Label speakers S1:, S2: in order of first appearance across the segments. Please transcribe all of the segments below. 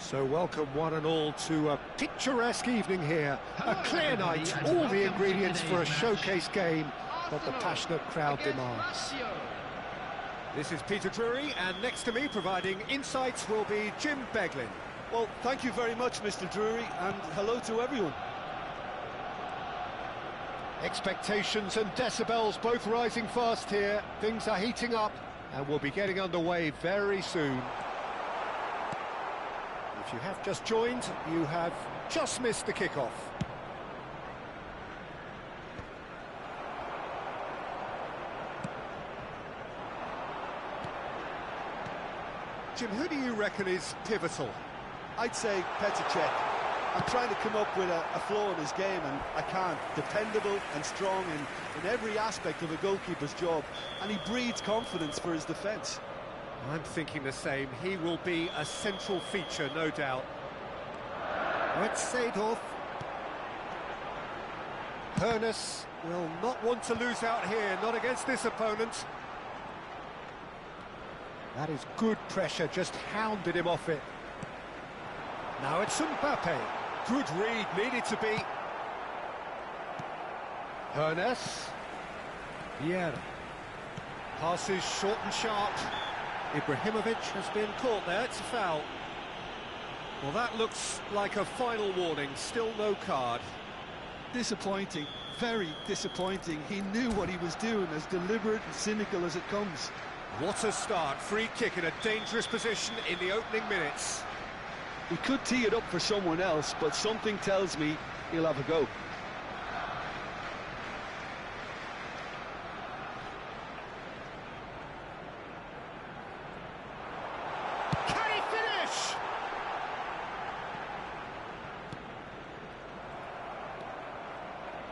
S1: So welcome one and all to a picturesque evening here. A clear night, all the ingredients for a showcase game that the passionate crowd demands. This is Peter Drury, and next to me providing insights will be Jim Beglin.
S2: Well, thank you very much, Mr. Drury, and hello to everyone.
S1: Expectations and decibels both rising fast here. Things are heating up and we'll be getting underway very soon. If you have just joined, you have just missed the kickoff. Jim, who do you reckon is pivotal?
S2: I'd say Petr Cech. I'm trying to come up with a flaw in his game, and I can't. Dependable and strong in every aspect of a goalkeeper's job, and he breeds confidence for his defence.
S1: I'm thinking the same. He will be a central feature, no doubt. It's Seedorf. Hoeneß will not want to lose out here, not against this opponent. That is good pressure, just hounded him off it. Now it's Mbappe. Good read, needed to be. Hoeneß. Vieira. Passes short and sharp. Ibrahimovic has been caught there, it's a foul. Well, that looks like a final warning, still no card.
S2: Disappointing, very disappointing. He knew what he was doing, as deliberate and cynical as it comes.
S1: What a start, free kick in a dangerous position in the opening minutes.
S2: He could tee it up for someone else, but something tells me he'll have a go.
S1: Can he finish?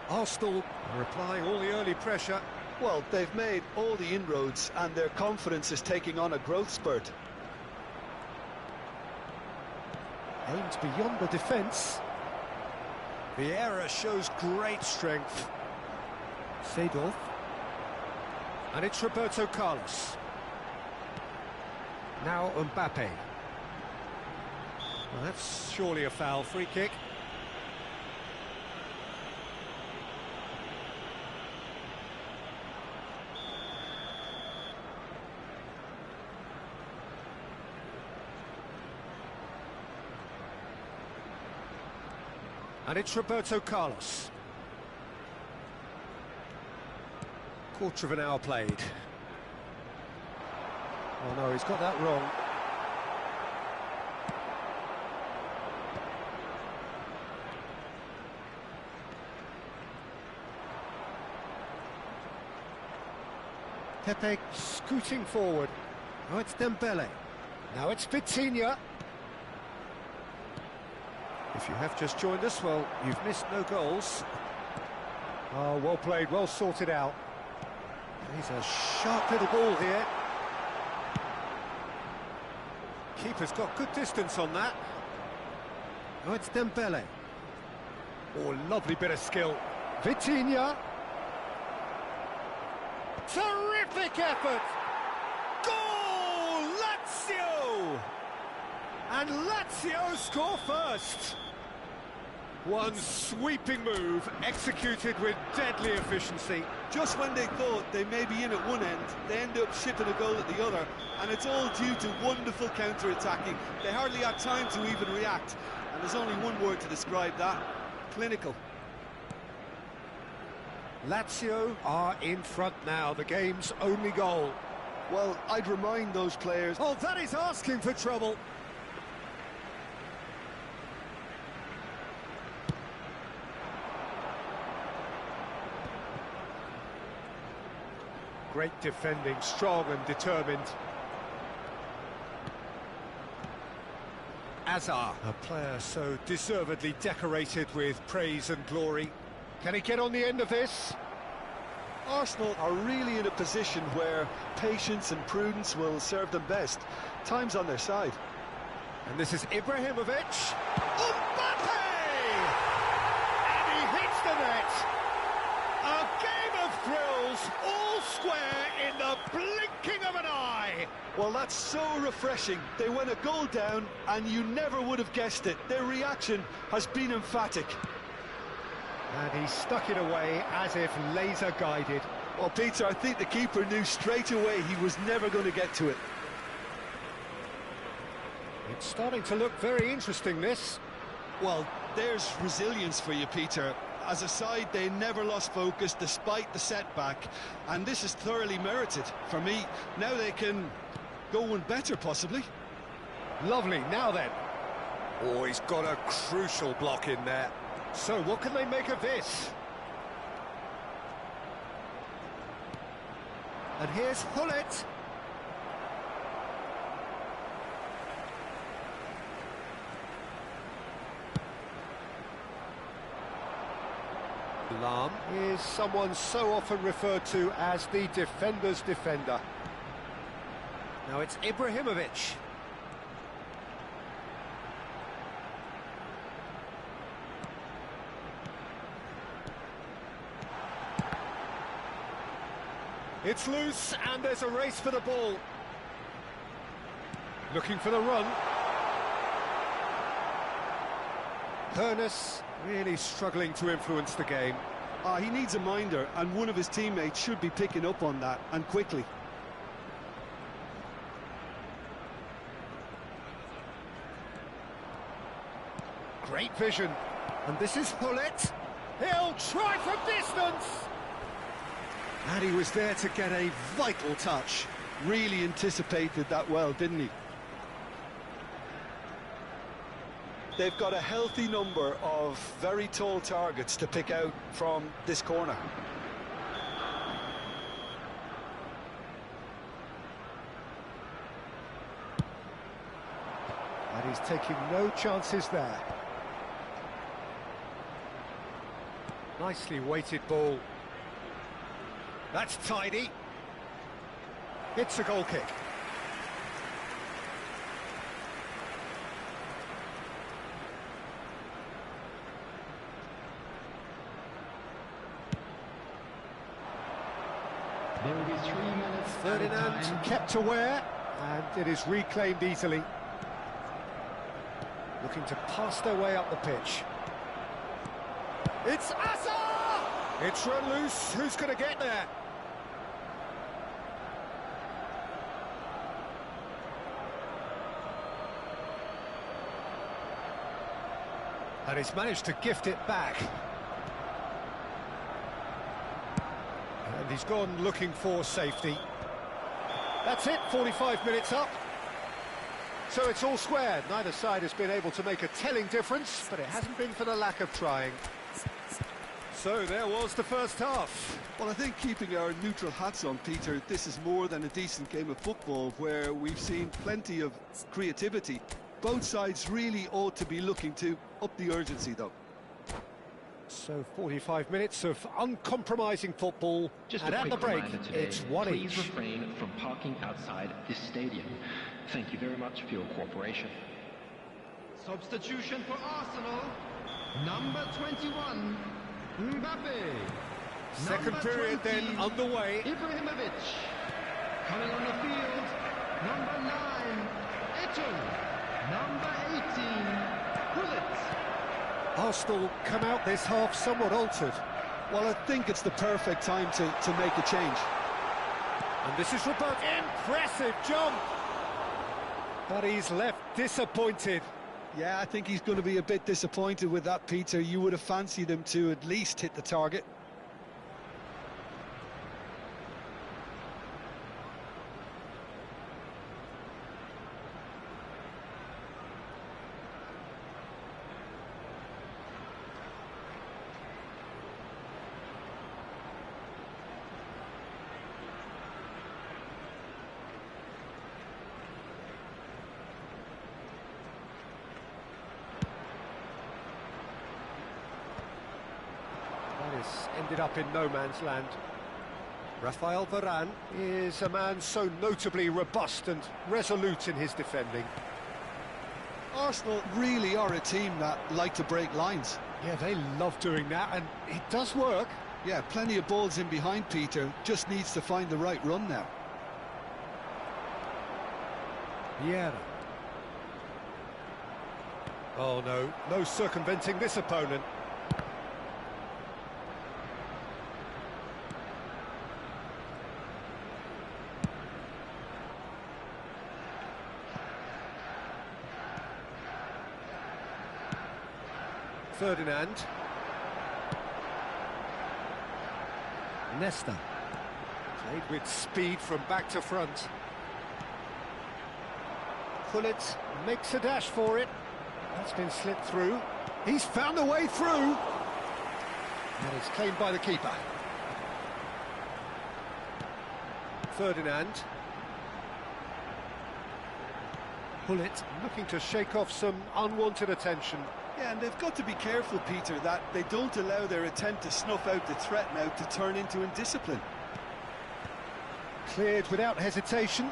S1: Arsenal are applying all the early pressure.
S2: Well, they've made all the inroads, and their confidence is taking on a growth spurt.
S1: Aimed beyond the defence. Vieira shows great strength. Seedorf. And it's Roberto Carlos. Now Mbappe. Well, that's surely a foul, free kick. And it's Roberto Carlos. Quarter of an hour played. Oh no, he's got that wrong. Pepe scooting forward. Now it's Dembele. Now it's Vitinha. If you have just joined us, well, you've missed no goals. Oh, well played, well sorted out. He's a sharp little ball here. Keeper's got good distance on that. Oh, it's Dembele. Oh, lovely bit of skill. Vitinha. Terrific effort! Goal! Lazio! And Lazio score first. One sweeping move, executed with deadly efficiency.
S2: Just when they thought they may be in at one end, they end up shipping a goal at the other, and it's all due to wonderful counter-attacking. They hardly had time to even react, and there's only one word to describe that: clinical.
S1: Lazio are in front now, the game's only goal.
S2: Well, I'd remind those players...
S1: Oh, that is asking for trouble. Great defending, strong and determined. Azar, a player so deservedly decorated with praise and glory. Can he get on the end of this?
S2: Arsenal are really in a position where patience and prudence will serve them best. Time's on their side.
S1: And this is Ibrahimovic. Mbappe! And he hits the net. A game of thrills, all square in the blinking of an eye.
S2: Well, that's so refreshing. They went a goal down, and you never would have guessed it. Their reaction has been emphatic.
S1: And he stuck it away as if laser-guided.
S2: Well, Peter, I think the keeper knew straight away he was never going to get to it.
S1: It's starting to look very interesting, this.
S2: Well, there's resilience for you, Peter. As a side, they never lost focus despite the setback, and this is thoroughly merited. For me, now they can go one better, possibly.
S1: Lovely, now then. Oh, he's got a crucial block in there. So, what can they make of this? And here's Hullet. Lahm is someone so often referred to as the defender's defender. Now it's Ibrahimovic. It's loose, and there's a race for the ball. Looking for the run. Hoeneß really struggling to influence the game.
S2: He needs a minder, and one of his teammates should be picking up on that, and quickly.
S1: Great vision. And this is Gullit. He'll try from distance.
S2: And he was there to get a vital touch. Really anticipated that well, didn't he? They've got a healthy number of very tall targets to pick out from this corner.
S1: And he's taking no chances there. Nicely weighted ball. That's tidy. It's a goal kick.
S3: There will be 3 minutes.
S1: Ferdinand kept aware, and it is reclaimed easily. Looking to pass their way up the pitch. It's Asa! It's run loose. Who's going to get there? And he's managed to gift it back. And he's gone looking for safety. That's it, 45 minutes up. So it's all square. Neither side has been able to make a telling difference, but it hasn't been for the lack of trying. So there was the first half.
S2: Well, I think keeping our neutral hats on, Peter, this is more than a decent game of football where we've seen plenty of creativity. Both sides really ought to be looking to up the urgency, though.
S1: So 45 minutes of uncompromising football,
S3: Just
S1: and
S3: a
S1: at the
S3: quick
S1: break,
S3: reminder today,
S1: it's one
S3: please
S1: each.
S3: refrain from parking outside this stadium. Thank you very much for your cooperation.
S4: Substitution for Arsenal, number 21, Mbappe.
S1: Second
S4: Number
S1: period
S4: 20,
S1: then underway.
S4: Ibrahimovic. Coming on the field, number 9, Eto'o. Number 18, Gullit.
S1: Arsenal come out this half somewhat altered.
S2: Well, I think it's the perfect time to make a change.
S1: And this is Robert. Impressive jump! But he's left disappointed.
S2: Yeah, I think he's going to be a bit disappointed with that, Peter. You would have fancied him to at least hit the target.
S1: Ended up in no man's land. Rafael Varane is a man so notably robust and resolute in his defending.
S2: Arsenal really are a team that like to break lines.
S1: Yeah, they love doing that, and it does work.
S2: Yeah, plenty of balls in behind, Peter. Just needs to find the right run now.
S1: Vieira. Oh no, no circumventing this opponent. Ferdinand. Nesta. Played with speed from back to front. Gullit makes a dash for it. That's been slipped through. He's found a way through. And it's claimed by the keeper. Ferdinand. Gullit looking to shake off some unwanted attention.
S2: Yeah, and they've got to be careful, Peter, that they don't allow their attempt to snuff out the threat now to turn into indiscipline.
S1: Cleared without hesitation.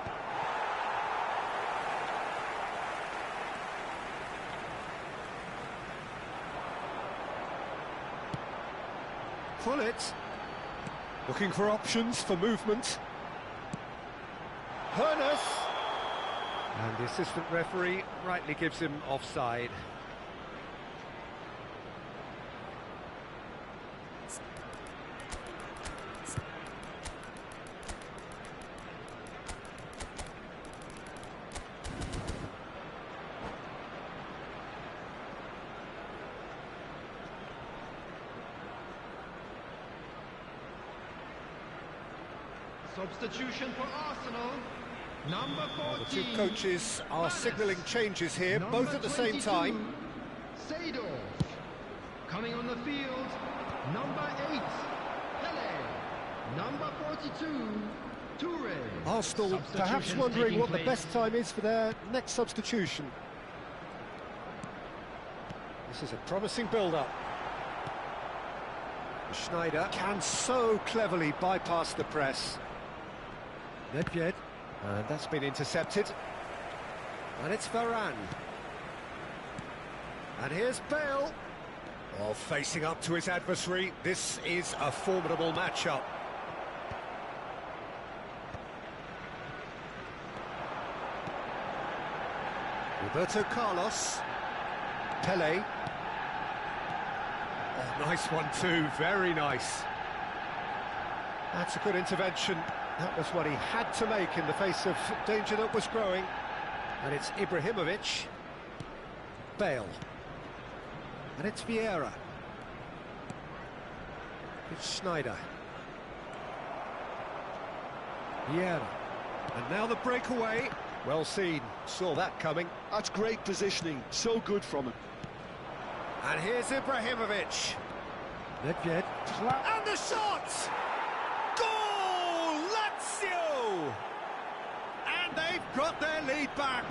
S1: Pullet. Looking for options for movement. Hoeneß. And the assistant referee rightly gives him offside.
S4: Substitution for Arsenal. Number 14.
S1: The two coaches are signalling changes here,
S4: Number
S1: both at the same
S4: 22,
S1: time.
S4: Seedorf. Coming on the field, number 8, Pele. Number 42, Toure.
S1: Arsenal perhaps
S4: Substitutions
S1: wondering
S4: taking
S1: what the
S4: place.
S1: best time is for their next substitution. This is a promising build-up. Schneider can so cleverly bypass the press. Nedved, and that's been intercepted. And it's Varane. And here's Bale. Oh, facing up to his adversary. This is a formidable matchup. Roberto Carlos. Pele. Oh, nice one too, very nice. That's a good intervention. That was what he had to make in the face of danger that was growing. And it's Ibrahimovic. Bale. And it's Vieira. It's Schneider. Vieira. And now the breakaway. Well seen, saw that coming.
S2: That's great positioning, so good from him.
S1: And here's Ibrahimovic. Nedved. And the shot! Goal! Lazio! And they've got their lead back.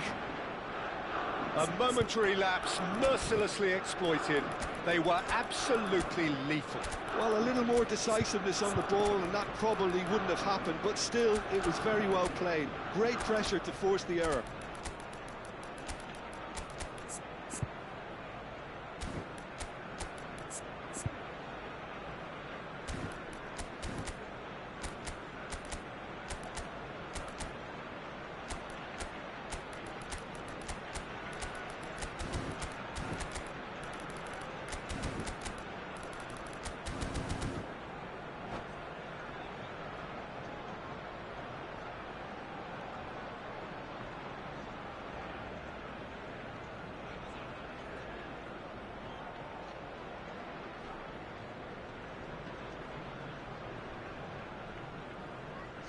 S1: A momentary lapse, mercilessly exploited. They were absolutely lethal.
S2: Well, a little more decisiveness on the ball and that probably wouldn't have happened, but still, it was very well played. Great pressure to force the error.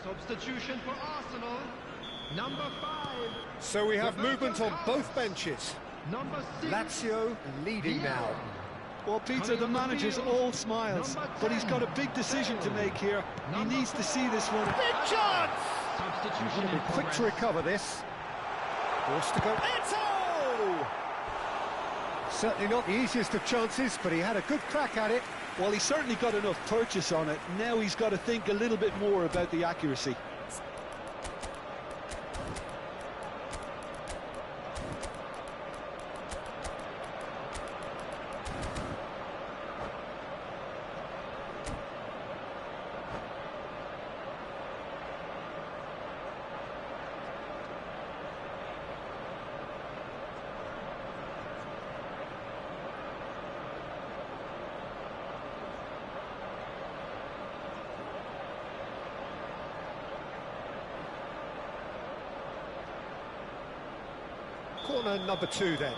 S4: Substitution for Arsenal, number 5.
S1: So we have
S4: Roberto
S1: movement on
S4: Carlos.
S1: both benches.
S4: Number 6.
S1: Lazio leading now.
S2: Well, Peter, the manager's all smiles, but he's got a big decision to make here. He needs to see this one.
S1: Big chance!
S4: Substitution
S1: Be
S4: in
S1: quick to
S4: progress.
S1: recover this. Forced to go. Eto'o! Certainly not the easiest of chances, but he had a good crack at it.
S2: Well, he's certainly got enough purchase on it. Now he's got to think a little bit more about the accuracy.
S1: Corner number 2 then.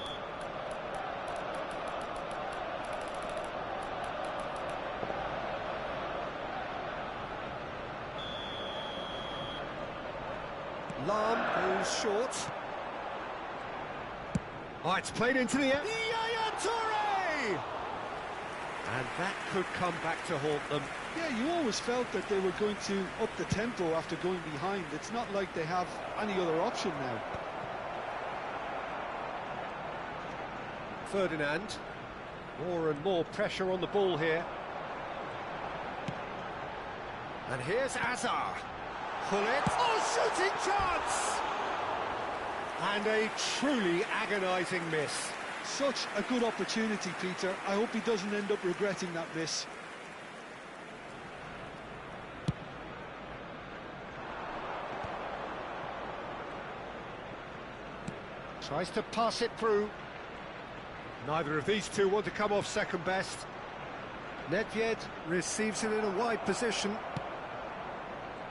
S1: Lahm goes short. Oh, it's played into the air. Yaya Toure! And that could come back to haunt them.
S2: Yeah, you always felt that they were going to up the tempo after going behind. It's not like they have any other option now.
S1: Ferdinand. More and more pressure on the ball here. And here's Azar. Gullit. Oh, shooting chance! And a truly agonising miss.
S2: Such a good opportunity, Peter. I hope he doesn't end up regretting that miss.
S1: Tries to pass it through. Neither of these two want to come off second best. Nedved receives it in a wide position.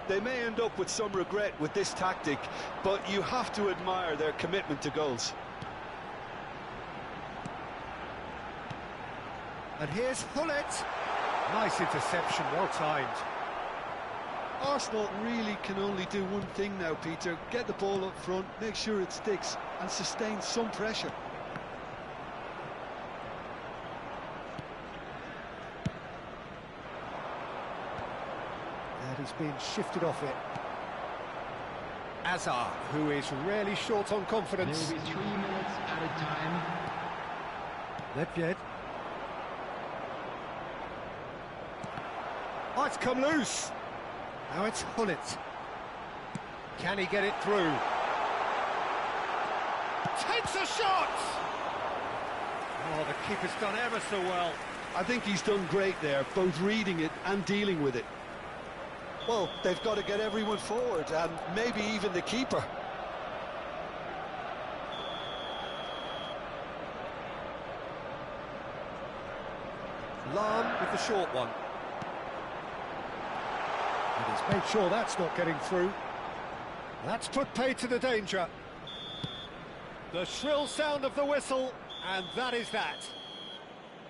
S2: They may end up with some regret with this tactic, but you have to admire their commitment to goals.
S1: And here's Gullit. Nice interception, well timed.
S2: Arsenal really can only do one thing now, Peter. Get the ball up front, make sure it sticks, and sustain some pressure.
S1: And he's been shifted off it. Azar, who is rarely short on confidence.
S4: There will be 3 minutes added time.
S1: Nedved. Oh, it's come loose. Now it's Gullit. Can he get it through? Takes a shot! Oh, the keeper's done ever so well.
S2: I think he's done great there, both reading it and dealing with it. Well, they've got to get everyone forward, and maybe even the keeper.
S1: Lahm with the short one. And he's made sure that's not getting through. That's put pay to the danger. The shrill sound of the whistle, and that is that.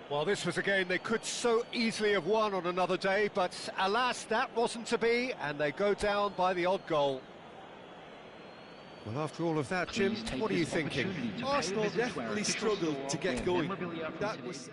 S1: Well, this was a game they could so easily have won on another day, but alas, that wasn't to be, and they go down by the odd goal. Well, after all of that, Jim, what are you thinking?
S2: Arsenal definitely struggled to get going. That was...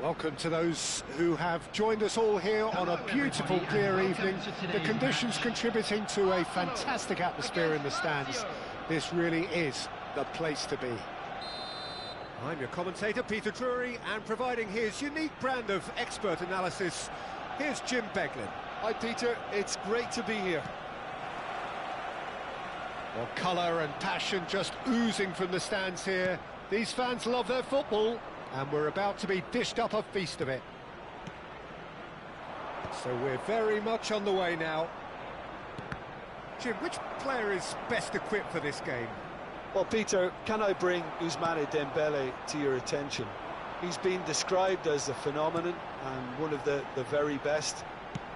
S1: Welcome to those who have joined us all here on a beautiful, clear evening. The conditions contributing to a fantastic atmosphere in the stands. This really is the place to be. I'm your commentator, Peter Drury, and providing his unique brand of expert analysis, here's Jim Beglin.
S2: Hi Peter, it's great to be here.
S1: Well, colour and passion just oozing from the stands here. These fans love their football, and we're about to be dished up a feast of it. So we're very much on the way now. Jim, which player is best equipped for this game?
S2: Well, Peter, can I bring Ousmane Dembele to your attention? He's been described as a phenomenon and one of the very best.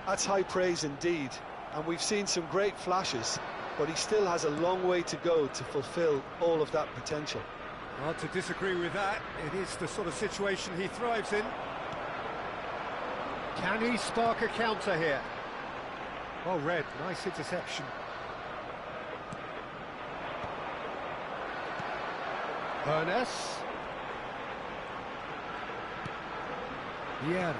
S2: That's high praise indeed, and we've seen some great flashes, but he still has a long way to go to fulfill all of that potential.
S1: Hard to disagree with that. It is the sort of situation he thrives in. Can he spark a counter here? Well read, nice interception. Ernest. Vieira.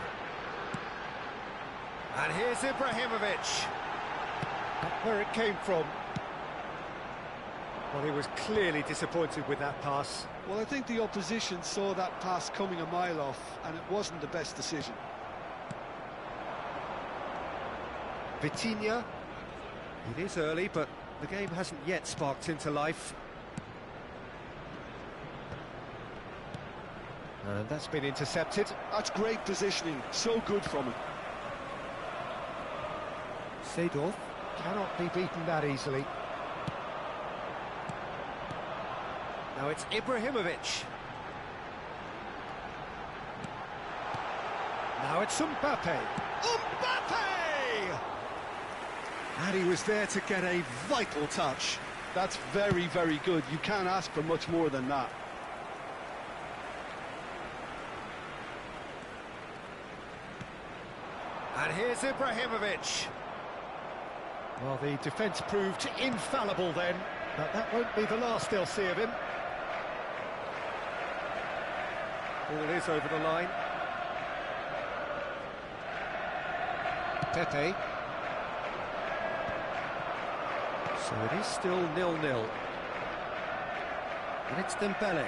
S1: And here's Ibrahimovic. Not where it came from. Well, he was clearly disappointed with that pass.
S2: Well, I think the opposition saw that pass coming a mile off, and it wasn't the best decision.
S1: Vitinha. It is early, but the game hasn't yet sparked into life. And that's been intercepted.
S2: That's great positioning, so good from him.
S1: Seedorf cannot be beaten that easily. Now it's Ibrahimovic. Now it's Mbappe. Mbappe! And he was there to get a vital touch.
S2: That's very, very good. You can't ask for much more than that.
S1: And here's Ibrahimovic. Well, the defence proved infallible then, but that won't be the last they'll see of him. Ball is over the line. Pepe. So it is still 0-0. And it's Dembele.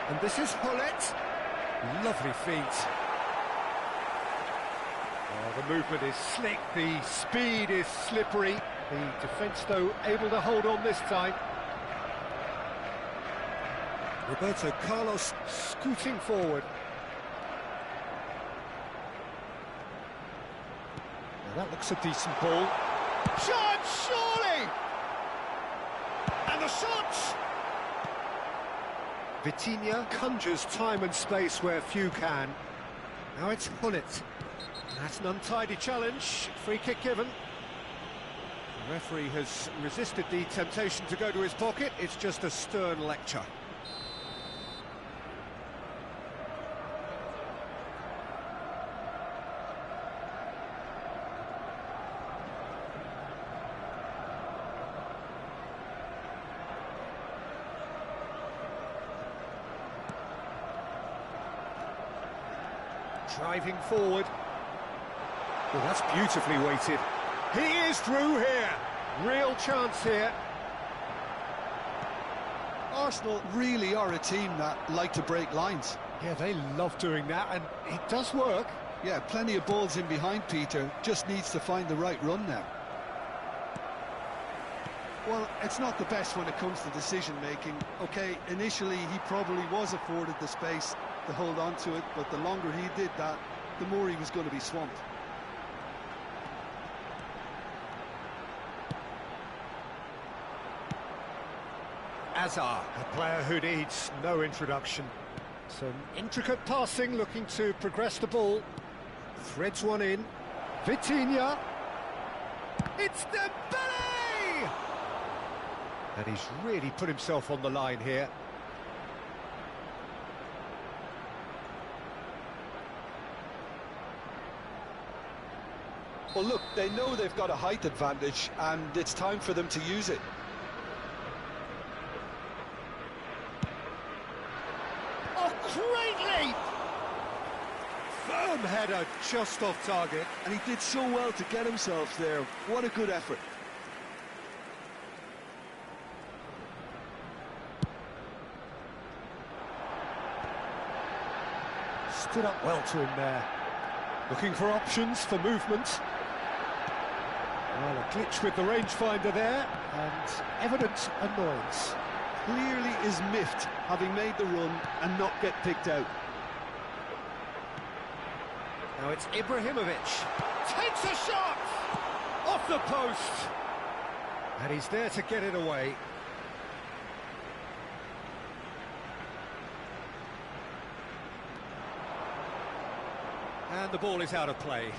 S1: And this is Hullet. Lovely feet. Oh, the movement is slick, the speed is slippery. The defence, though, able to hold on this time. Roberto Carlos scooting forward. Now that looks a decent ball. Shot, surely! And the shot! Vitinha conjures time and space where few can. Now it's Hullet. That's an untidy challenge. Free kick given. The referee has resisted the temptation to go to his pocket. It's just a stern lecture. Driving forward. Well, that's beautifully weighted. He is through here. Real chance here.
S2: Arsenal really are a team that like to break lines.
S1: Yeah, they love doing that, and it does work.
S2: Yeah, plenty of balls in behind Peter. Just needs to find the right run now. Well, it's not the best when it comes to decision-making. OK, initially he probably was afforded the space to hold on to it, but the longer he did that, the more he was going to be swamped.
S1: Azar, a player who needs no introduction. Some intricate passing, looking to progress the ball. Threads one in. Vitinha. It's Dembele! And he's really put himself on the line here.
S2: Well, look, they know they've got a height advantage, and it's time for them to use it.
S1: Great leap! Firm header, just off target.
S2: And he did so well to get himself there. What a good effort.
S1: Stood up well to him there. Looking for options for movement. Well, a glitch with the rangefinder there, and evident annoyance.
S2: Clearly is miffed, having made the run and not get picked out.
S1: Now it's Ibrahimovic. Takes a shot! Off the post! And he's there to get it away. And the ball is out of play.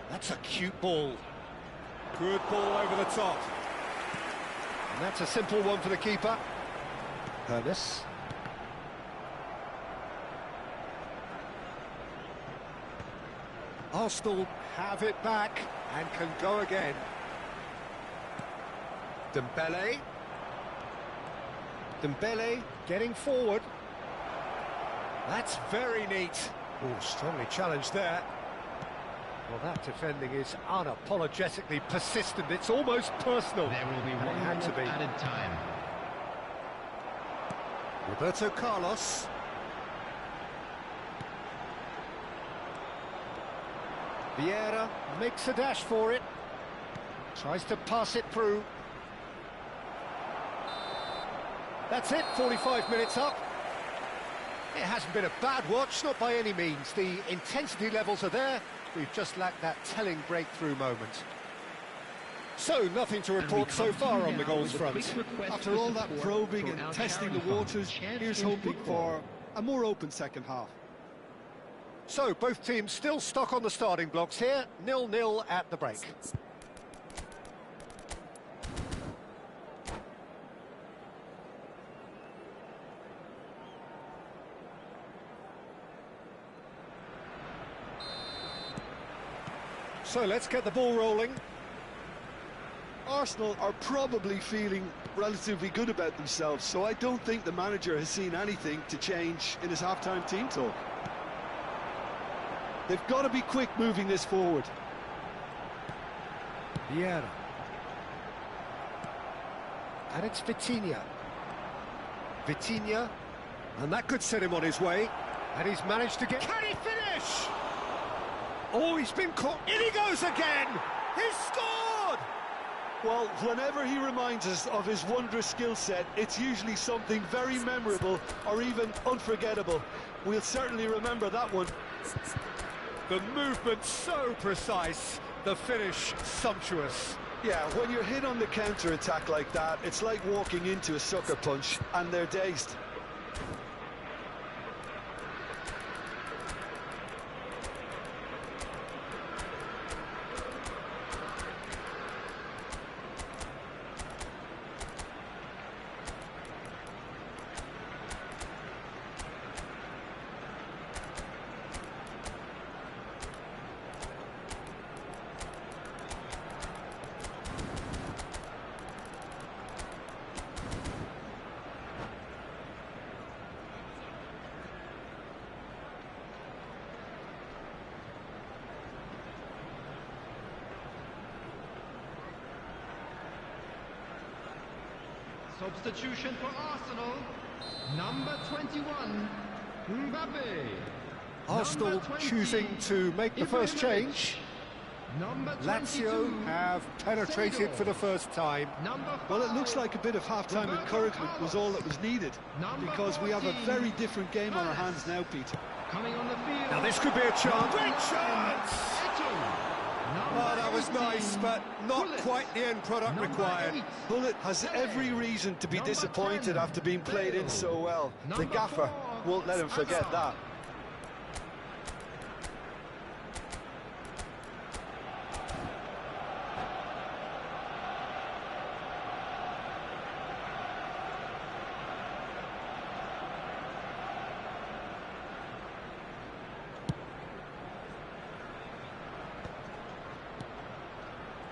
S1: That's a cute ball. Good ball over the top. And that's a simple one for the keeper. Hernes. Arsenal have it back and can go again. Dembele. Dembele getting forward. That's very neat. Oh, strongly challenged there. Well, that defending is unapologetically persistent. It's almost personal.
S4: There will be
S1: And
S4: one
S1: it had to
S4: minute
S1: be.
S4: added time.
S1: Roberto Carlos. Vieira makes a dash for it. Tries to pass it through. That's it, 45 minutes up. It hasn't been a bad watch, not by any means. The intensity levels are there. We've just lacked that telling breakthrough moment. So, nothing to report so far on the goals front.
S2: After all that probing and testing the waters, here's hoping for a more open second half.
S1: So, both teams still stuck on the starting blocks here, 0-0 at the break. So let's get the ball rolling.
S2: Arsenal are probably feeling relatively good about themselves, so I don't think the manager has seen anything to change in his half-time team talk. They've got to be quick moving this forward.
S1: Vieira. And it's Vitinha. Vitinha. And that could set him on his way. And he's managed to get... Can he finish? Oh, he's been caught. In he goes again! He's scored!
S2: Well, whenever he reminds us of his wondrous skill set, it's usually something very memorable or even unforgettable. We'll certainly remember that one.
S1: The movement so precise, the finish sumptuous.
S2: Yeah, when you're hit on the counter-attack like that, it's like walking into a sucker punch and they're dazed.
S4: Substitution for Arsenal. Number 21, Mbappe.
S1: Arsenal
S4: Number 20,
S1: choosing to make the first
S4: Ibrahimovic.
S1: change.
S4: Number 22,
S1: Lazio have penetrated
S4: Semedo.
S1: for the first time.
S4: Number
S2: Well, it
S4: 5,
S2: looks like a bit of half-time
S4: Roberto
S2: encouragement was all that was needed,
S4: Number
S2: because we have a
S4: 14,
S2: very different game on our hands now, Peter.
S4: coming on the field.
S1: Now this could be a chance. Great chance!
S4: Eto'o.
S1: Oh, that was
S4: 18,
S1: nice, but not
S4: Gullit.
S1: quite the end product
S4: Number
S1: required.
S4: 8,
S2: Bullet has every reason to be
S4: Number
S2: disappointed
S4: 10,
S2: after being played in so well. The
S4: Number
S2: gaffer
S4: 4,
S2: won't let him forget
S4: Hazard.
S2: that.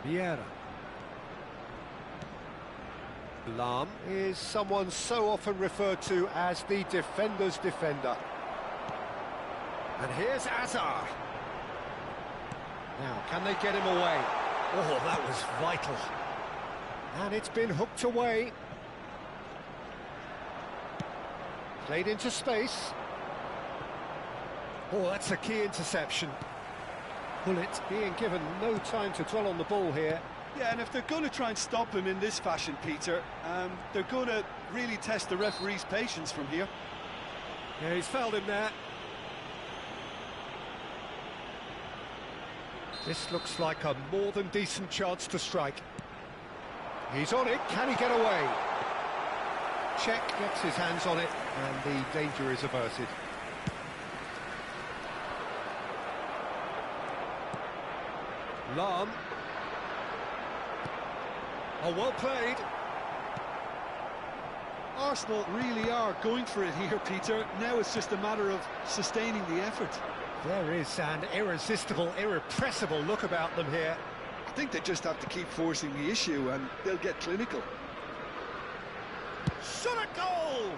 S1: Vieira. Lahm is someone so often referred to as the defender's defender. And here's Azar. Now, can they get him away? Oh, that was vital. And it's been hooked away. Played into space. Oh, that's a key interception. Bullet being given no time to dwell on the ball here.
S2: Yeah, and if they're going to try and stop him in this fashion, Peter, they're going to really test the referee's patience from here.
S1: Yeah, he's fouled him there. This looks like a more than decent chance to strike. He's on it, can he get away? Check gets his hands on it, and the danger is averted. Lahm. Oh, well played.
S2: Arsenal really are going for it here, Peter. Now it's just a matter of sustaining the effort.
S1: There is an irresistible, irrepressible look about them here.
S2: I think they just have to keep forcing the issue and they'll get clinical.
S1: Shot a goal!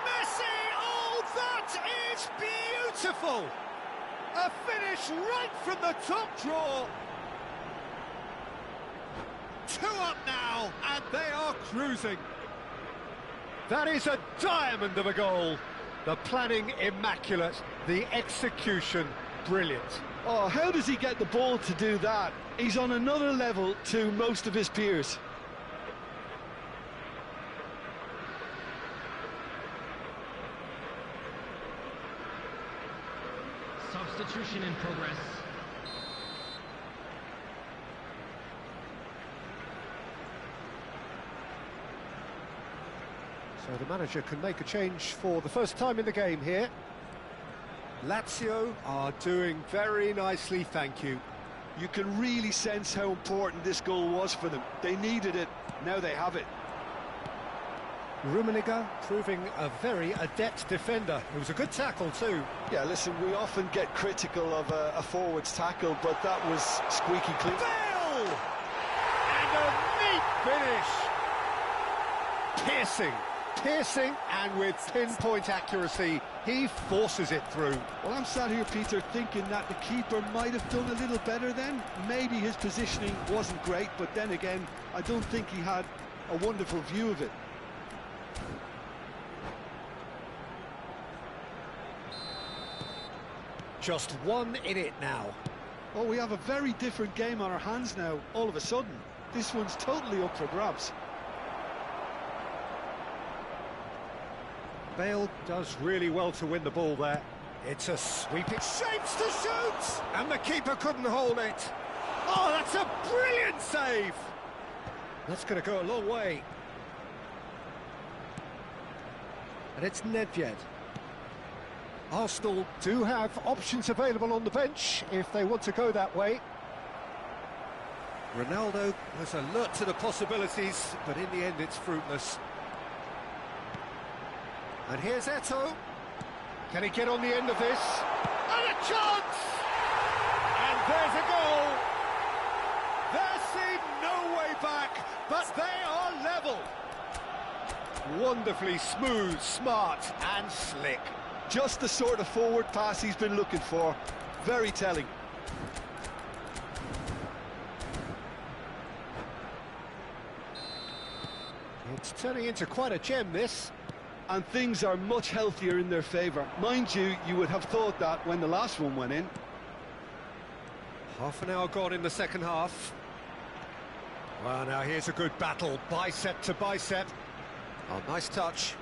S1: Messi! Oh, that is beautiful! A finish right from the top draw. 2 up now, and they are cruising. That is a diamond of a goal. The planning immaculate, the execution brilliant.
S2: Oh, how does he get the ball to do that? He's on another level to most of his peers.
S4: Substitution in progress.
S1: So the manager can make a change for the first time in the game here. Lazio are doing very nicely, thank you.
S2: You can really sense how important this goal was for them. They needed it, now they have it.
S1: Rummenigge proving a very adept defender. It was a good tackle too.
S2: Yeah, listen, we often get critical of a forward's tackle, but that was squeaky clean.
S1: Bale! And a neat finish! Piercing, and with pinpoint accuracy, he forces it through.
S2: Well, I'm sat here, Peter, thinking that the keeper might have done a little better then. Maybe his positioning wasn't great, but then again, I don't think he had a wonderful view of it.
S1: Just 1 in it now.
S2: Oh, we have a very different game on our hands now, all of a sudden. This one's totally up for grabs.
S1: Bale does really well to win the ball there. It's a sweeping shapes to shoot! And the keeper couldn't hold it. Oh, that's a brilliant save! That's going to go a long way. And it's Nedved. Arsenal do have options available on the bench if they want to go that way. Ronaldo was alert to the possibilities, but in the end it's fruitless. And here's Eto'o. Can he get on the end of this? And a chance! And there's a goal! There seemed no way back, but they are level. Wonderfully smooth, smart and slick.
S2: Just the sort of forward pass he's been looking for. Very telling.
S1: It's turning into quite a gem, this.
S2: And things are much healthier in their favour. Mind you, you would have thought that when the last one went in.
S1: Half an hour gone in the second half. Well, now here's a good battle, bicep to bicep. Oh, nice touch.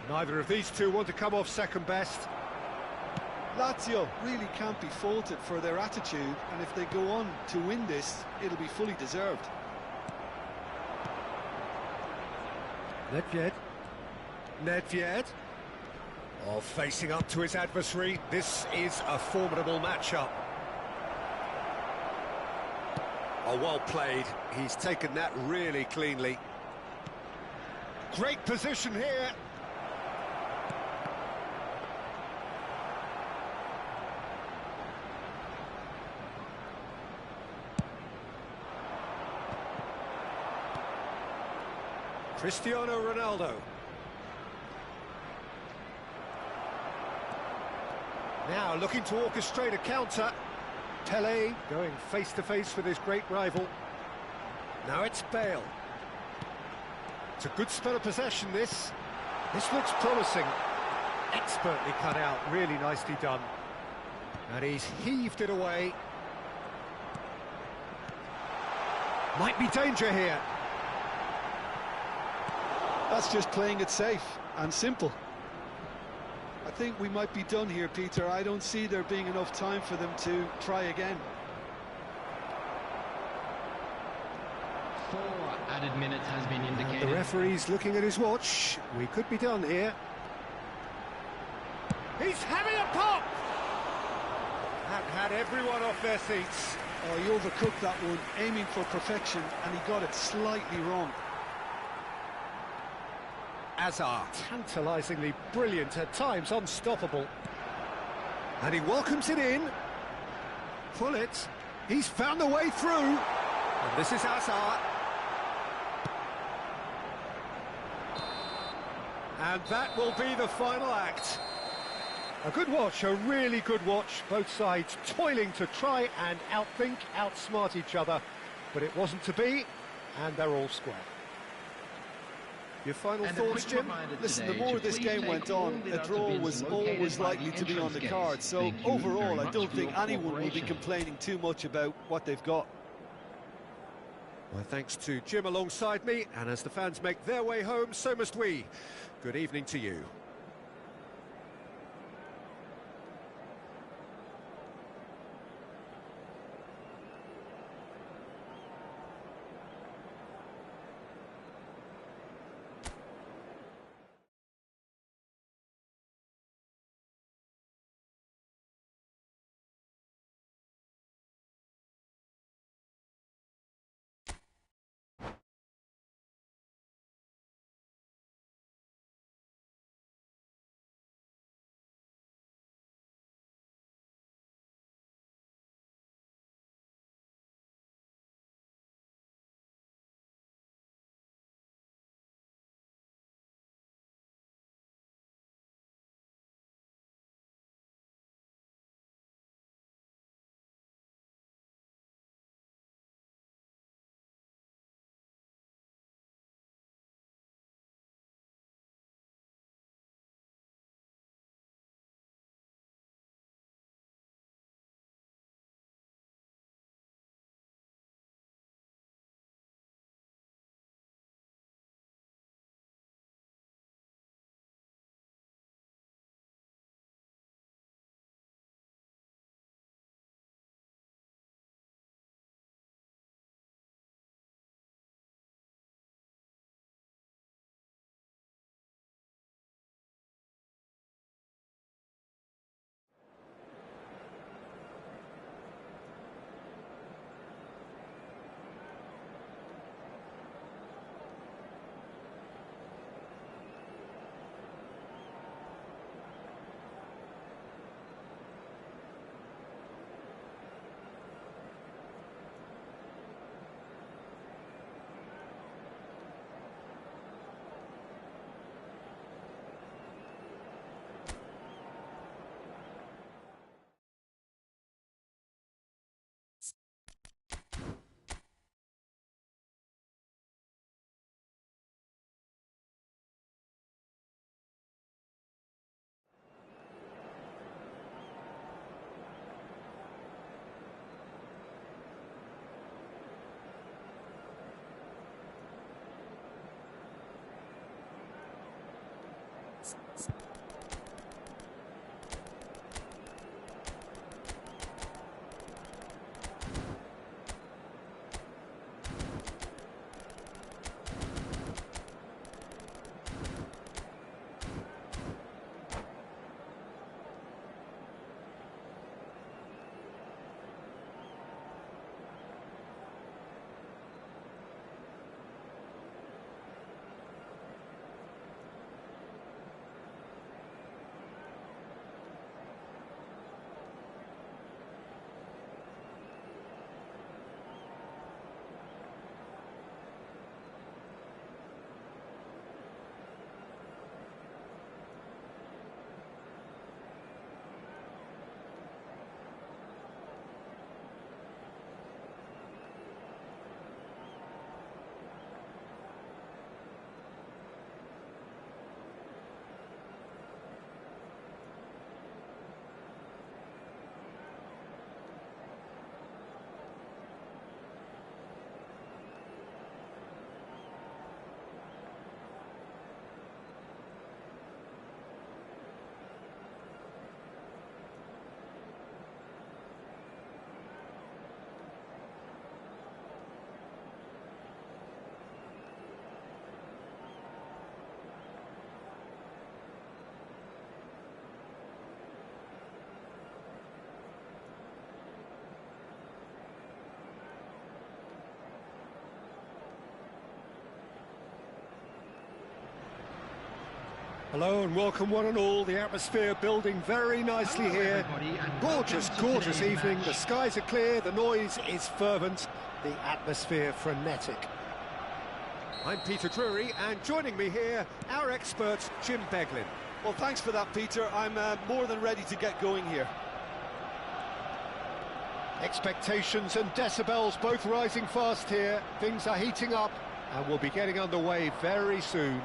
S1: Neither of these two want to come off second best.
S2: Lazio really can't be faulted for their attitude, and if they go on to win this, it'll be fully deserved.
S1: Nedved. Oh, facing up to his adversary. This is a formidable matchup. Oh, well played. He's taken that really cleanly. Great position here. Cristiano Ronaldo. Now looking to orchestrate a counter. Pelé going face-to-face with his great rival. Now it's Bale. It's a good spell of possession, this. This looks promising. Expertly cut out, really nicely done. And he's heaved it away. Might be danger here.
S2: That's just playing it safe and simple. I think we might be done here, Peter. I don't see there being enough time for them to try again.
S4: 4 added minutes has been indicated.
S1: And the referee's looking at his watch. We could be done here. He's having a pop! That had everyone off their seats.
S2: Oh, he overcooked that one, aiming for perfection, and he got it slightly wrong.
S1: Hazard, tantalisingly brilliant, at times unstoppable. And he welcomes it in. Pullet, he's found the way through. And this is Hazard. And that will be the final act. A good watch, a really good watch. Both sides toiling to try and outthink, outsmart each other. But it wasn't to be, and they're all square. Your final thoughts, Jim?
S2: Listen, the more this game went on, a draw was always likely to be on the card. So overall, I don't think anyone will be complaining too much about what they've got.
S1: My thanks to Jim alongside me, and as the fans make their way home, so must we. Good evening to you. Hello and welcome one and all. The atmosphere building very nicely here. Gorgeous, gorgeous evening. The skies are clear, the noise is fervent, the atmosphere frenetic. I'm Peter Drury, and joining me here, our expert, Jim Beglin.
S2: Well, thanks for that, Peter. I'm more than ready to get going here.
S1: Expectations and decibels both rising fast here. Things are heating up, and we'll be getting underway very soon.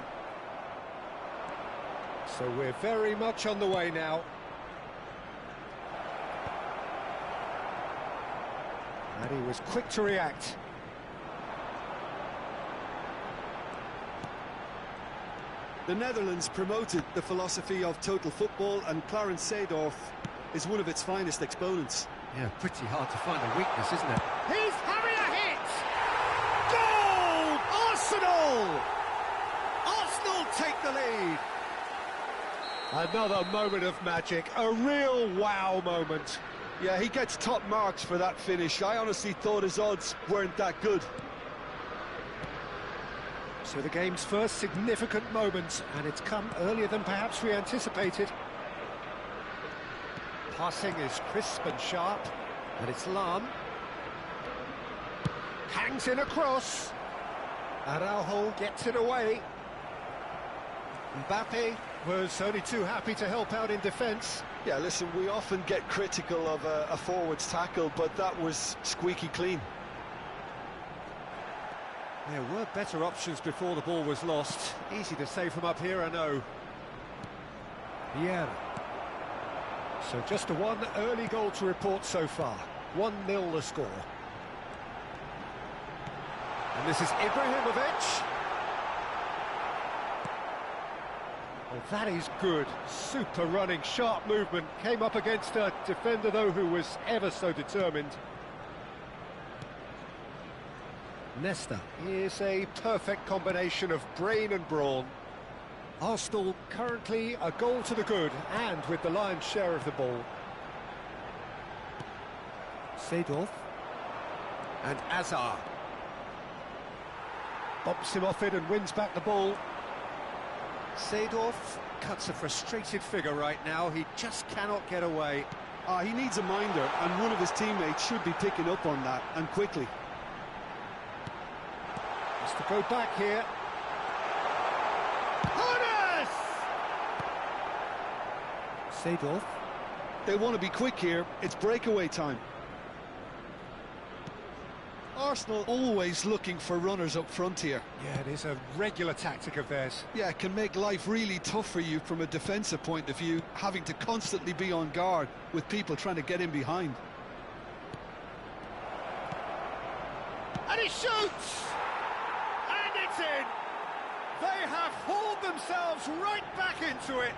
S1: So we're very much on the way now. And he was quick to react.
S2: The Netherlands promoted the philosophy of total football, and Clarence Seedorf is one of its finest exponents.
S5: Yeah, pretty hard to find a weakness, isn't it?
S1: He's having a hit! Goal! Arsenal! Arsenal take the lead. Another moment of magic, a real wow moment.
S2: Yeah, he gets top marks for that finish. I honestly thought his odds weren't that good.
S1: So the game's first significant moment, and it's come earlier than perhaps we anticipated. Passing is crisp and sharp, and it's Lahm. Hangs in a cross. Araujo gets it away. Mbappe was only too happy to help out in defence.
S2: Yeah, listen, we often get critical of a forward's tackle, but that was squeaky clean.
S1: There were better options before the ball was lost. Easy to say from up here, I know. Vieira. So just one early goal to report so far. 1-0 the score. And this is Ibrahimovic. Well, that is good. Super running, sharp movement. Came up against a defender, though, who was ever so determined. Nesta is a perfect combination of brain and brawn. Arsenal currently a goal to the good, and with the lion's share of the ball. Seedorf. And Azar. Bumps him off it and wins back the ball. Seedorf cuts a frustrated figure right now. He just cannot get away.
S2: He needs a minder, and one of his teammates should be picking up on that, and quickly.
S1: Has to go back here. Hones! Seedorf.
S2: They want to be quick here. It's breakaway time. Arsenal always looking for runners up front here.
S1: Yeah, it is a regular tactic of theirs.
S2: Yeah, it can make life really tough for you from a defensive point of view, having to constantly be on guard with people trying to get in behind.
S1: And he shoots! And it's in! They have hauled themselves right back into it.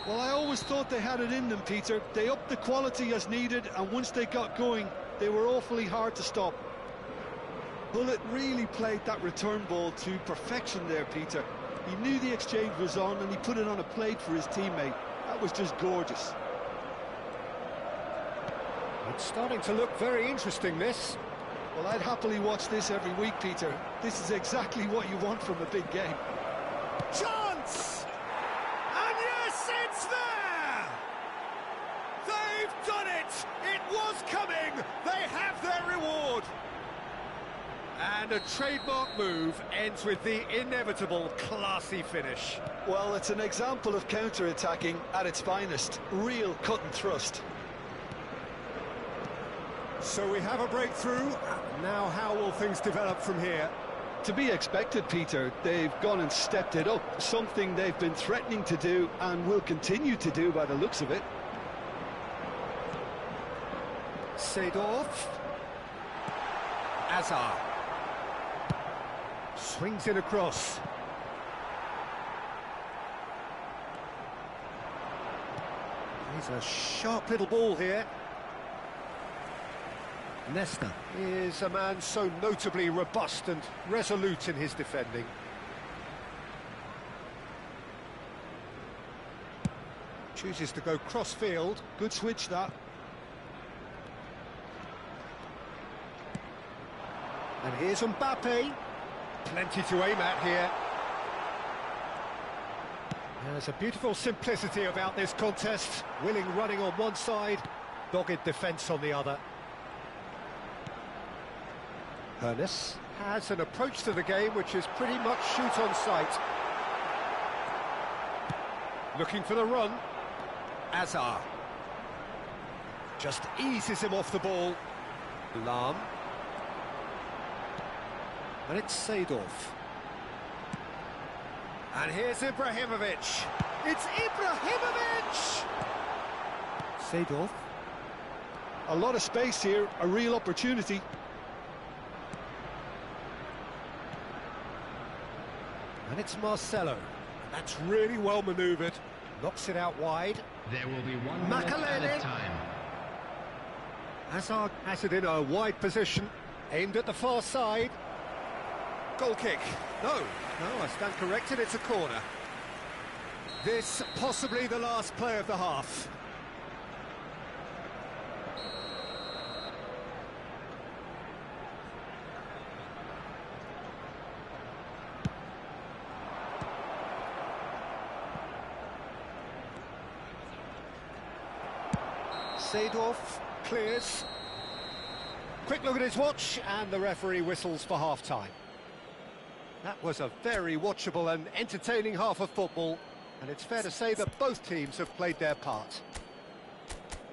S2: Well, I always thought they had it in them, Peter. They upped the quality as needed, and once they got going, they were awfully hard to stop. Bullet really played that return ball to perfection there, Peter. He knew the exchange was on, and he put it on a plate for his teammate. That was just gorgeous.
S1: It's starting to look very interesting, this.
S2: Well, I'd happily watch this every week, Peter. This is exactly what you want from a big game.
S1: Chance! And yes, it's there! They've done it! It was coming! They have their reward! And a trademark move ends with the inevitable classy finish.
S2: Well, it's an example of counter-attacking at its finest. Real cut and thrust.
S1: So we have a breakthrough. Now how will things develop from here?
S2: To be expected, Peter. They've gone and stepped it up. Something they've been threatening to do and will continue to do by the looks of it.
S1: Seedorf. Azar. Swings in across. He's a sharp little ball here. Nesta is a man so notably robust and resolute in his defending. Chooses to go cross-field.
S2: Good switch, that.
S1: And here's Mbappe. Plenty to aim at here. There's a beautiful simplicity about this contest. Willing running on one side, dogged defence on the other. Hoeneß has an approach to the game which is pretty much shoot on sight. Looking for the run. Hazard. Just eases him off the ball. Lahm. And it's Seedorf. And here's Ibrahimovic. It's Ibrahimovic! Seedorf.
S2: A lot of space here, a real opportunity.
S1: And it's Marcelo. That's really well manoeuvred. Knocks it out wide.
S4: There will be one minute added time.
S1: Hazard has it in a wide position, aimed at the far side. Goal kick. No, I stand corrected, it's a corner. This possibly the last play of the half. Seedorf clears. Quick look at his watch, and the referee whistles for half-time. That was a very watchable and entertaining half of football, and it's fair to say that both teams have played their part.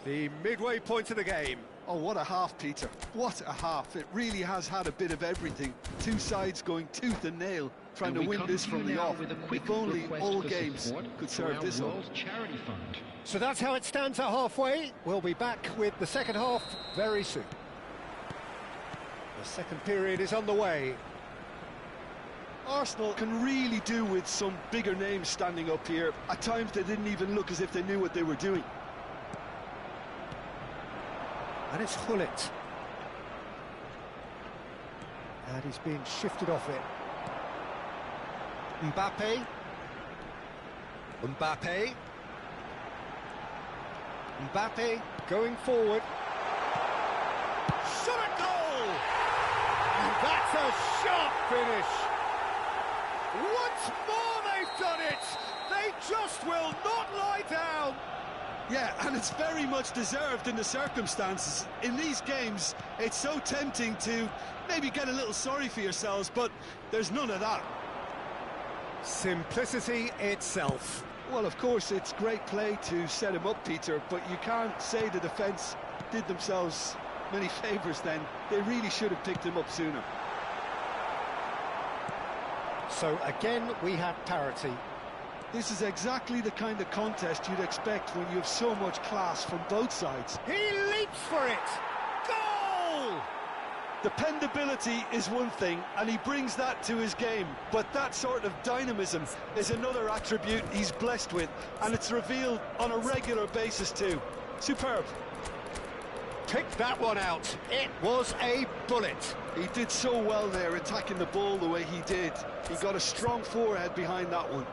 S1: The midway point of the game.
S2: Oh, what a half, Peter. What a half. It really has had a bit of everything. Two sides going tooth and nail, trying to win this from the off. If only all games could serve this up.
S4: Charity fund.
S1: So that's how it stands at halfway. We'll be back with the second half very soon. The second period is underway.
S2: Arsenal can really do with some bigger names standing up here. At times they didn't even look as if they knew what they were doing.
S1: And it's Gullit. And he's being shifted off it. Mbappe. Mbappe going forward. Shot at goal! And that's a sharp finish. Once more they've done it! They just will not lie down!
S2: Yeah, and it's very much deserved in the circumstances. In these games, it's so tempting to maybe get a little sorry for yourselves, but there's none of that.
S1: Simplicity itself.
S2: Well, of course, it's great play to set him up, Peter, but you can't say the defence did themselves many favours then. They really should have picked him up sooner.
S1: So again, we have parity.
S2: This is exactly the kind of contest you'd expect when you have so much class from both sides.
S1: He leaps for it! Goal!
S2: Dependability is one thing, and he brings that to his game, but that sort of dynamism is another attribute he's blessed with, and it's revealed on a regular basis too. Superb.
S1: Pick that one out. It was a bullet.
S2: He did so well there, attacking the ball the way he did. He got a strong forehead behind that one.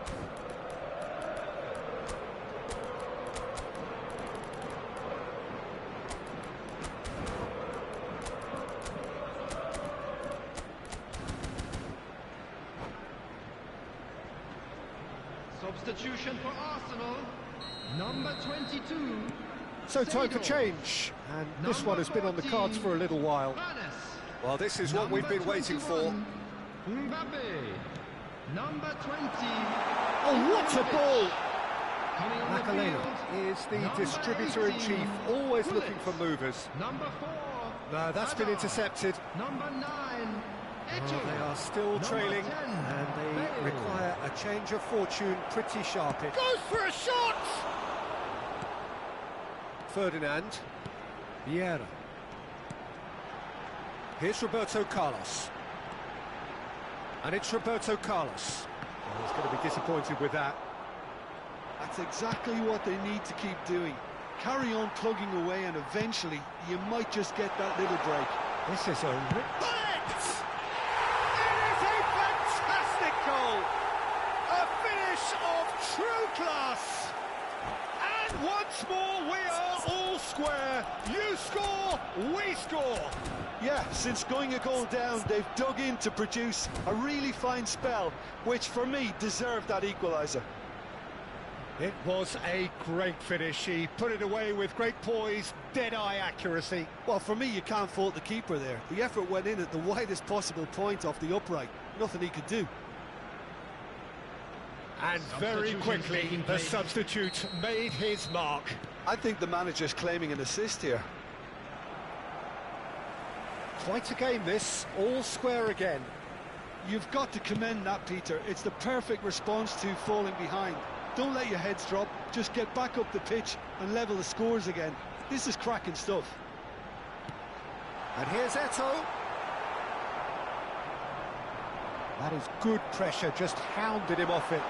S4: Substitution for Arsenal, number 22.
S1: So time for change, and this one has been on the cards for a little while. Well, this is what we've been waiting for.
S4: Mbappe, number 20.
S1: Oh, what a ball!
S4: Coming on the
S1: Makalena
S4: field,
S1: is the
S4: number
S1: distributor-in-chief,
S4: 18,
S1: always
S4: Gullit.
S1: looking for movers.
S4: Number 4.
S1: No, that's been
S4: Hazard.
S1: intercepted.
S4: Number 9.
S1: Oh, they are still
S4: Number
S1: trailing,
S4: 10,
S1: and they
S4: Bale.
S1: require a change of fortune pretty sharpish. Goes for a shot! Ferdinand. Vieira. Here's Roberto Carlos. And it's Roberto Carlos. Well, he's going to be disappointed with that.
S2: That's exactly what they need to keep doing. Carry on plugging away, and eventually you might just get that little break.
S1: This is a... Bullet! It is a fantastic goal! A finish of true class! And once more we are all square. You score, we score.
S2: Yeah, since going a goal down, they've dug in to produce a really fine spell, which for me deserved that equaliser.
S1: It was a great finish. He put it away with great poise, dead-eye accuracy.
S2: Well, for me, you can't fault the keeper there. The effort went in at the widest possible point off the upright. Nothing he could do.
S1: And very quickly, the substitute made his mark.
S2: I think the manager's claiming an assist here.
S1: Quite a game this, all square again.
S2: You've got to commend that, Peter. It's the perfect response to falling behind. Don't let your heads drop, just get back up the pitch and level the scores again. This is cracking stuff.
S1: And here's Eto'o. That is good pressure, just hounded him off it.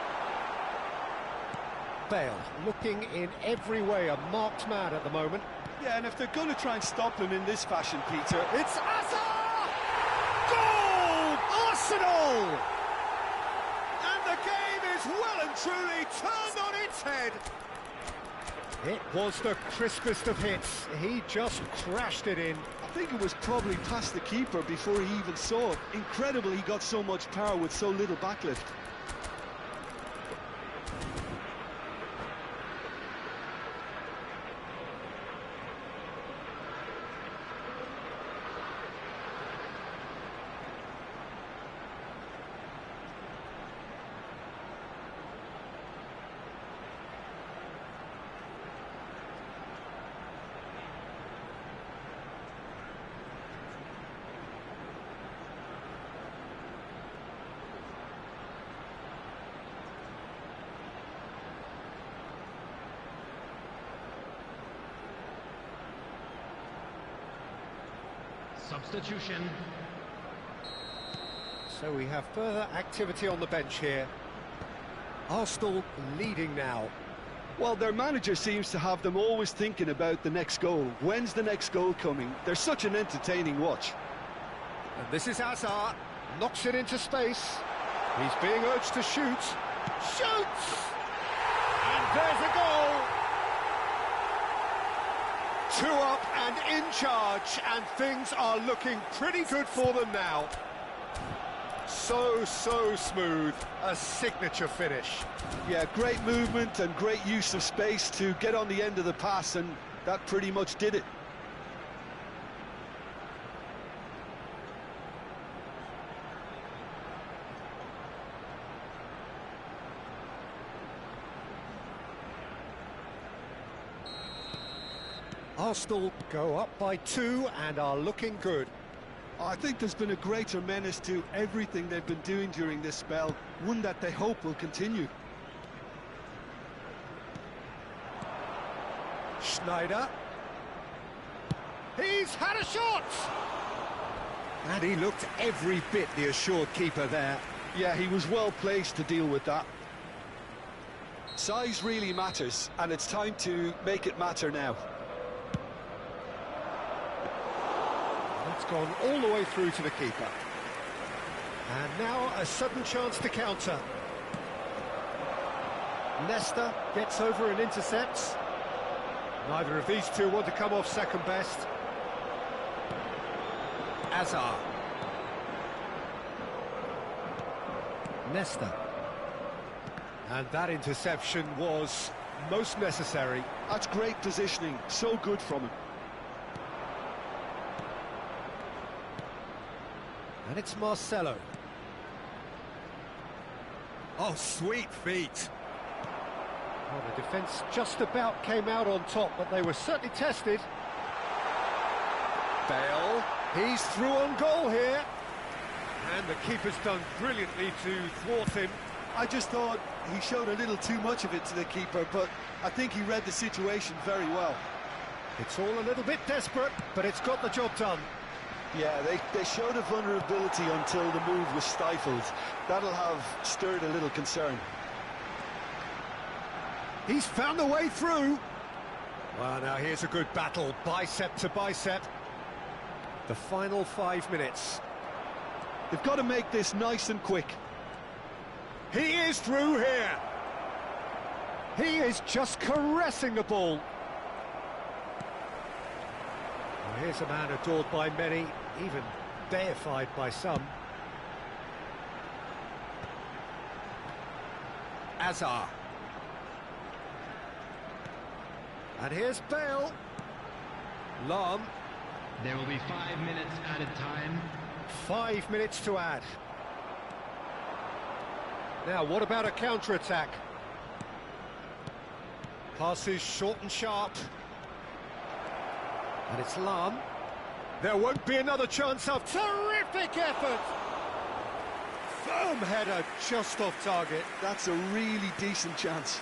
S1: Bale, looking in every way a marked man at the moment.
S2: Yeah, and if they're going to try and stop him in this fashion, Peter...
S1: It's Hazard! Goal! Arsenal! And the game is well and truly turned on its head. It was the crispest of hits. He just crashed it in.
S2: I think it was probably past the keeper before he even saw it. Incredible he got so much power with so little backlift.
S4: Substitution.
S1: So we have further activity on the bench here. Arsenal leading now.
S2: Well, their manager seems to have them always thinking about the next goal. When's the next goal coming? They're such an entertaining watch.
S1: And this is Hazard. Knocks it into space. He's being urged to shoot. Shoots! And there's a goal! 2 up and in charge, and things are looking pretty good for them now. So smooth, a signature finish.
S2: Yeah, great movement and great use of space to get on the end of the pass, and that pretty much did it.
S1: Arsenal go up by 2 and are looking good.
S2: I think there's been a greater menace to everything they've been doing during this spell, one that they hope will continue.
S1: Schneider. He's had a shot! And he looked every bit the assured keeper there.
S2: Yeah, he was well placed to deal with that. Size really matters, and it's time to make it matter now.
S1: That's gone all the way through to the keeper. And now a sudden chance to counter. Nesta gets over and intercepts. Neither of these two want to come off second best. Hazard. Nesta. And that interception was most necessary.
S2: That's great positioning, so good from him.
S1: And it's Marcelo. Oh, sweet feet. Well, the defence just about came out on top, but they were certainly tested. Bale, he's through on goal here. And the keeper's done brilliantly to thwart him.
S2: I just thought he showed a little too much of it to the keeper, but I think he read the situation very well.
S1: It's all a little bit desperate, but it's got the job done.
S2: Yeah, they showed a vulnerability until the move was stifled. That'll have stirred a little concern.
S1: He's found a way through. Well, now here's a good battle, bicep to bicep. The final 5 minutes.
S2: They've got to make this nice and quick.
S1: He is through here. He is just caressing the ball. Well, here's a man adored by many, even deified by some. Hazard. And here's Bale. Lahm.
S4: There will be 5 minutes added time.
S1: 5 minutes to add. Now, what about a counter-attack? Passes short and sharp. And it's Lahm. There won't be another chance of terrific effort. Firm header just off target.
S2: That's a really decent chance.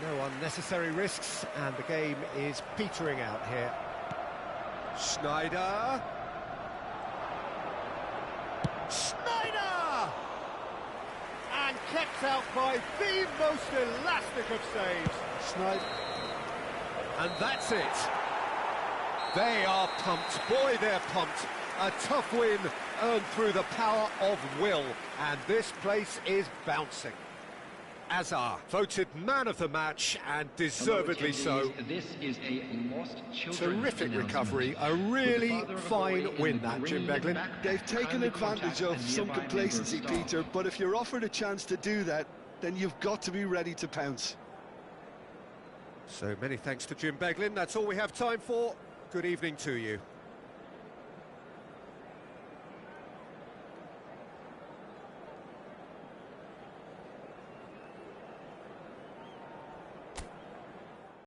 S1: No unnecessary risks, and the game is petering out here. Schneider. Schneider! And kept out by the most elastic of saves.
S2: Schneider.
S1: And that's it. They are pumped. Boy, they're pumped. A tough win earned through the power of will. And this place is bouncing. Azar voted man of the match, and deservedly so.
S4: This is a lost children
S1: Terrific recovery, a really fine win that, Jim Beglin.
S2: They've taken advantage of some complacency, Peter, but if you're offered a chance to do that, then you've got to be ready to pounce.
S1: So many thanks to Jim Beglin. That's all we have time for. Good evening to you.